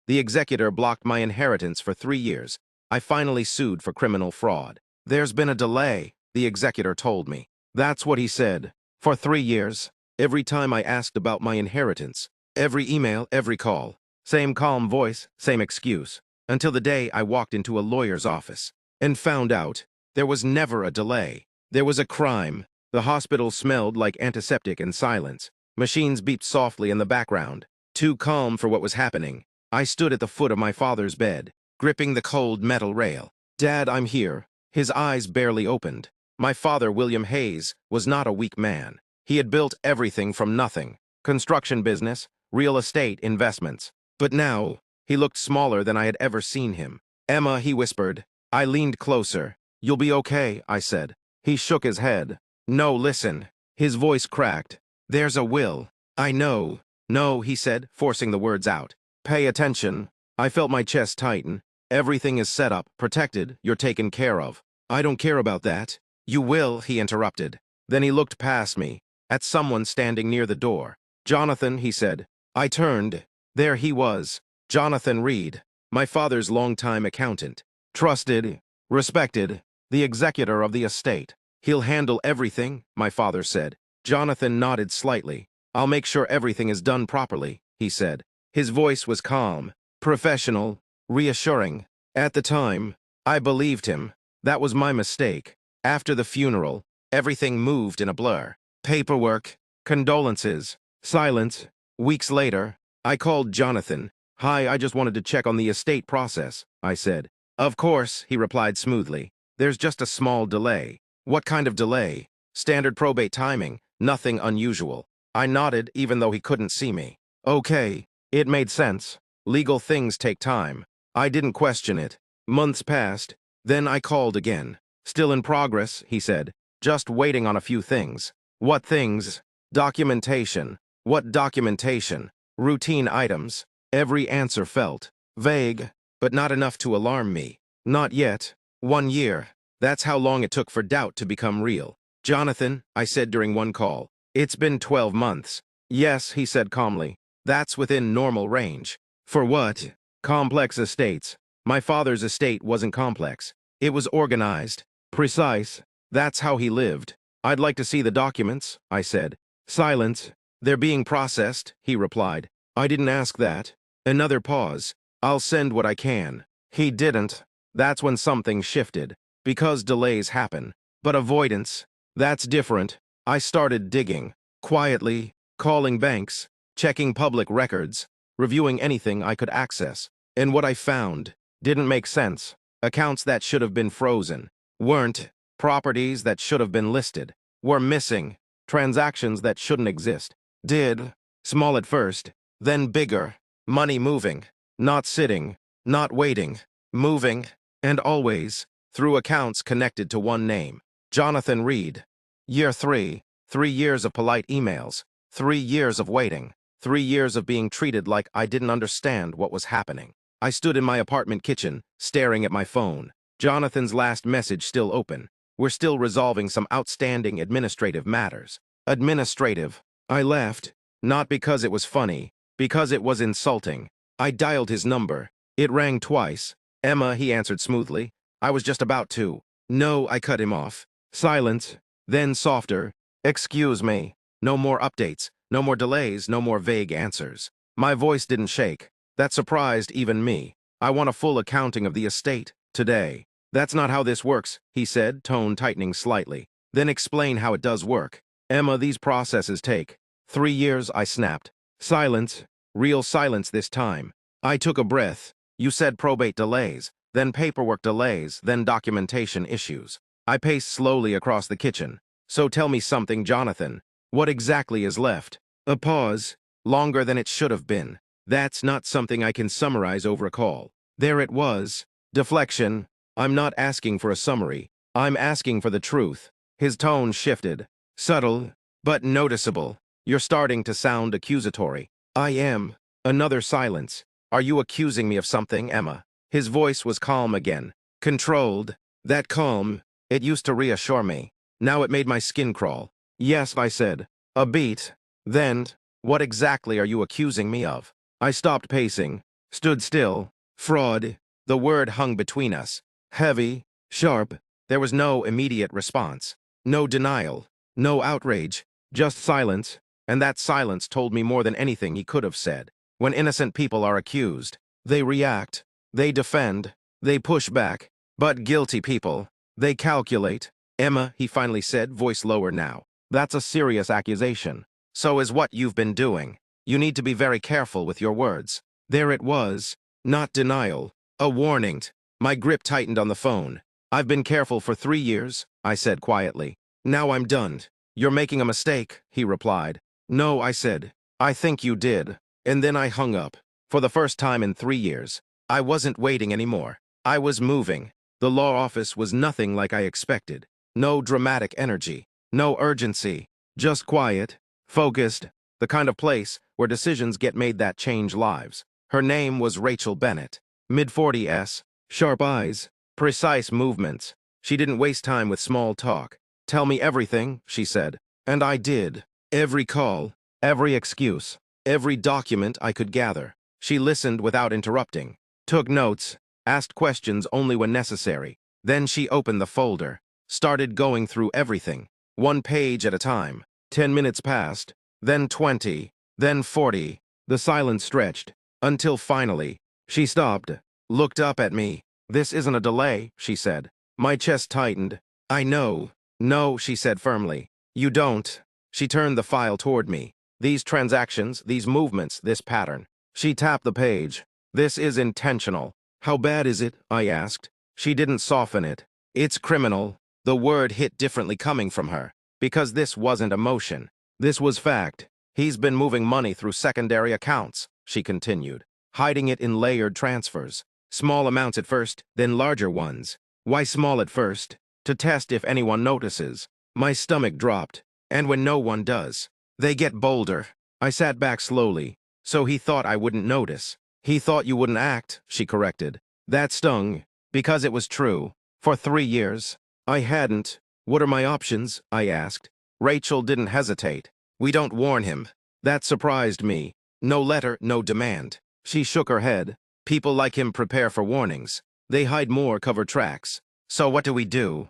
The executor blocked my inheritance for 3 years. I finally sued for criminal fraud. There's been a delay, the executor told me. That's what he said. For 3 years, every time I asked about my inheritance, every email, every call, same calm voice, same excuse, until the day I walked into a lawyer's office and found out there was never a delay. There was a crime. The hospital smelled like antiseptic and silence. Machines beeped softly in the background, too calm for what was happening. I stood at the foot of my father's bed, gripping the cold metal rail. "Dad, I'm here." His eyes barely opened. My father, William Hayes, was not a weak man. He had built everything from nothing. Construction business, real estate, investments. But now, he looked smaller than I had ever seen him. "Emma," he whispered. I leaned closer. "You'll be okay," I said. He shook his head. "No, listen." His voice cracked. "There's a will." "I know." "No," he said, forcing the words out. "Pay attention." I felt my chest tighten. "Everything is set up, protected, you're taken care of." "I don't care about that." "You will," he interrupted. Then he looked past me, at someone standing near the door. "Jonathan," he said. I turned. There he was. Jonathan Reed, my father's longtime accountant. Trusted, respected, the executor of the estate. "He'll handle everything," my father said. Jonathan nodded slightly. "I'll make sure everything is done properly," he said. His voice was calm, professional, reassuring. At the time, I believed him. That was my mistake. After the funeral, everything moved in a blur. Paperwork, condolences, silence. Weeks later, I called Jonathan. "Hi, I just wanted to check on the estate process," I said. "Of course," he replied smoothly. "There's just a small delay." "What kind of delay?" "Standard probate timing, nothing unusual." I nodded even though he couldn't see me. "Okay." It made sense. Legal things take time. I didn't question it. Months passed. Then I called again. "Still in progress," he said. "Just waiting on a few things." "What things?" "Documentation." "What documentation?" "Routine items." Every answer felt vague, but not enough to alarm me. "Not yet." 1 year. That's how long it took for doubt to become real. "Jonathan," I said during one call, "it's been 12 months. "Yes," he said calmly. "That's within normal range." "For what?" "Complex estates." My father's estate wasn't complex. It was organized, precise. That's how he lived. "I'd like to see the documents," I said. Silence. "They're being processed," he replied. I didn't ask that. Another pause. "I'll send what I can." He didn't. That's when something shifted. Because delays happen. But avoidance, that's different. I started digging. Quietly, calling banks, checking public records, reviewing anything I could access. And what I found didn't make sense. Accounts that should have been frozen weren't. Properties that should have been listed were missing. Transactions that shouldn't exist did. Small at first, then bigger. Money moving, not sitting, not waiting, moving, and always through accounts connected to one name. Jonathan Reed. Year 3. 3 years of polite emails. 3 years of waiting. 3 years of being treated like I didn't understand what was happening. I stood in my apartment kitchen, staring at my phone. Jonathan's last message still open. "We're still resolving some outstanding administrative matters." Administrative. I laughed. Not because it was funny, because it was insulting. I dialed his number. It rang twice. "Emma," he answered smoothly. I was just about to. "No," I cut him off. Silence. Then softer. "Excuse me." No more updates, no more delays, no more vague answers. My voice didn't shake. That surprised even me. "I want a full accounting of the estate, today." "That's not how this works," he said, tone tightening slightly. "Then explain how it does work." "Emma, these processes take 3 years," I snapped. Silence. Real silence this time. I took a breath. "You said probate delays, then paperwork delays, then documentation issues." I paced slowly across the kitchen. "So tell me something, Jonathan. What exactly is left?" A pause, longer than it should have been. That's not something I can summarize over a call. There it was. Deflection. "I'm not asking for a summary. I'm asking for the truth." His tone shifted. Subtle, but noticeable. "You're starting to sound accusatory." "I am." Another silence. "Are you accusing me of something, Emma?" His voice was calm again. Controlled. That calm, it used to reassure me. Now it made my skin crawl. "Yes," I said. A beat. Then, "What exactly are you accusing me of?" I stopped pacing. stood still. Fraud. The word hung between us. Heavy, sharp. There was no immediate response. No denial. No outrage. Just silence. And that silence told me more than anything he could have said. When innocent people are accused, they react. They defend. They push back. But guilty people, they calculate. Emma, he finally said, voice lower now. That's a serious accusation. So is what you've been doing. You need to be very careful with your words. There it was. Not denial. A warning. My grip tightened on the phone. I've been careful for 3 years, I said quietly. Now I'm done. You're making a mistake, he replied. No, I said. I think you did. And then I hung up. For the first time in 3 years. I wasn't waiting anymore. I was moving. The law office was nothing like I expected. No dramatic energy. No urgency. Just quiet. Focused. The kind of place where decisions get made that change lives. Her name was Rachel Bennett. Mid-40s. Sharp eyes. Precise movements. She didn't waste time with small talk. Tell me everything, she said. And I did. Every call. Every excuse. Every document I could gather. She listened without interrupting. Took notes. Asked questions only when necessary. Then she opened the folder. Started going through everything. 1 page at a time. 10 minutes passed. Then 20. Then 40. The silence stretched. Until finally, she stopped. Looked up at me. This isn't a delay, she said. My chest tightened. I know. No, she said firmly. You don't. She turned the file toward me. These transactions, these movements, this pattern. She tapped the page. This is intentional. How bad is it? I asked. She didn't soften it. It's criminal. The word hit differently coming from her. Because this wasn't emotion. This was fact. He's been moving money through secondary accounts, she continued. Hiding it in layered transfers. Small amounts at first, then larger ones. Why small at first? To test if anyone notices. My stomach dropped. And when no one does, they get bolder. I sat back slowly. So he thought I wouldn't notice. He thought you wouldn't act, she corrected. That stung. Because it was true. For 3 years. I hadn't. What are my options? I asked. Rachel didn't hesitate. We don't warn him. That surprised me. No letter, no demand. She shook her head. People like him prepare for warnings. They hide more, cover tracks. So what do we do?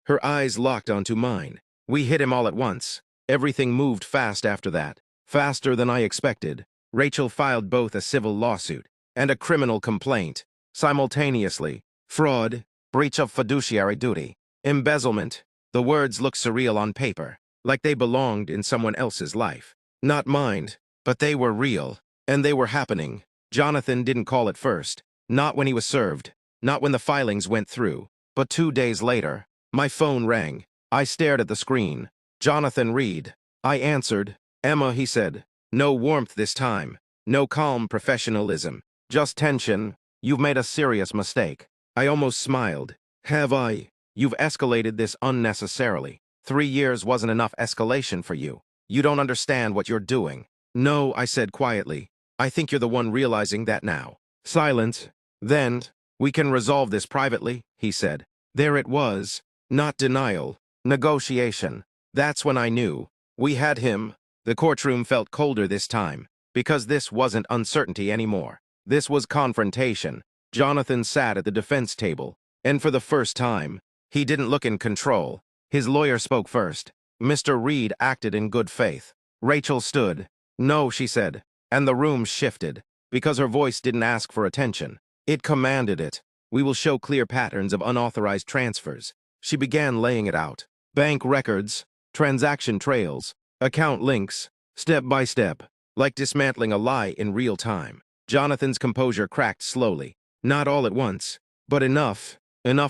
Her eyes locked onto mine. We hit him all at once. Everything moved fast after that. Faster than I expected. Rachel filed both a civil lawsuit and a criminal complaint. Simultaneously. Fraud. Breach of fiduciary duty. Embezzlement. The words looked surreal on paper. Like they belonged in someone else's life. Not mine. But they were real. And they were happening. Jonathan didn't call it first. Not when he was served. Not when the filings went through. But 2 days later, my phone rang. I stared at the screen. Jonathan Reed. I answered. Emma, he said. No warmth this time. No calm professionalism. Just tension. You've made a serious mistake. I almost smiled. Have I? You've escalated this unnecessarily. 3 years wasn't enough escalation for you. You don't understand what you're doing. No, I said quietly. I think you're the one realizing that now. Silence. Then, we can resolve this privately, he said. There it was. Not denial. Negotiation. That's when I knew. We had him. The courtroom felt colder this time, because this wasn't uncertainty anymore. This was confrontation. Jonathan sat at the defense table, and for the first time, he didn't look in control. His lawyer spoke first. Mr. Reed acted in good faith. Rachel stood. No, she said, and the room shifted, because her voice didn't ask for attention. It commanded it. We will show clear patterns of unauthorized transfers. She began laying it out. Bank records, transaction trails, account links, step by step, like dismantling a lie in real time. Jonathan's composure cracked slowly. Not all at once, but enough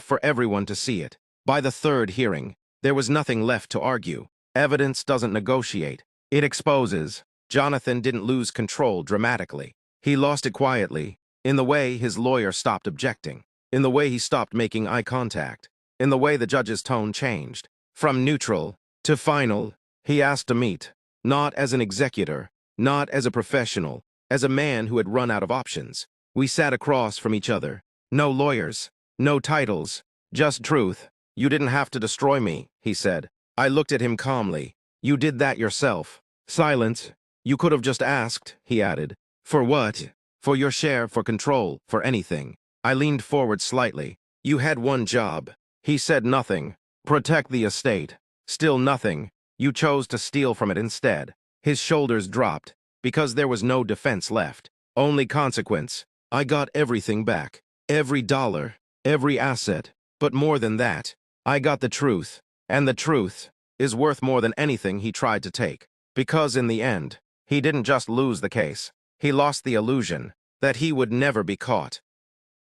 for everyone to see it. By the third hearing, there was nothing left to argue. Evidence doesn't negotiate. It exposes. Jonathan didn't lose control dramatically. He lost it quietly, in the way his lawyer stopped objecting, in the way he stopped making eye contact, in the way the judge's tone changed. From neutral to final, he asked to meet, not as an executor, not as a professional, as a man who had run out of options. We sat across from each other. No lawyers, no titles, just truth. You didn't have to destroy me, he said. I looked at him calmly. You did that yourself. Silence. You could have just asked, he added. For what? For your share, for control, for anything. I leaned forward slightly. You had one job. He said nothing. Protect the estate. Still nothing. You chose to steal from it instead. His shoulders dropped, because there was no defense left. Only consequence. I got everything back. Every dollar. Every asset. But more than that, I got the truth. And the truth is worth more than anything he tried to take. Because in the end, he didn't just lose the case. He lost the illusion that he would never be caught.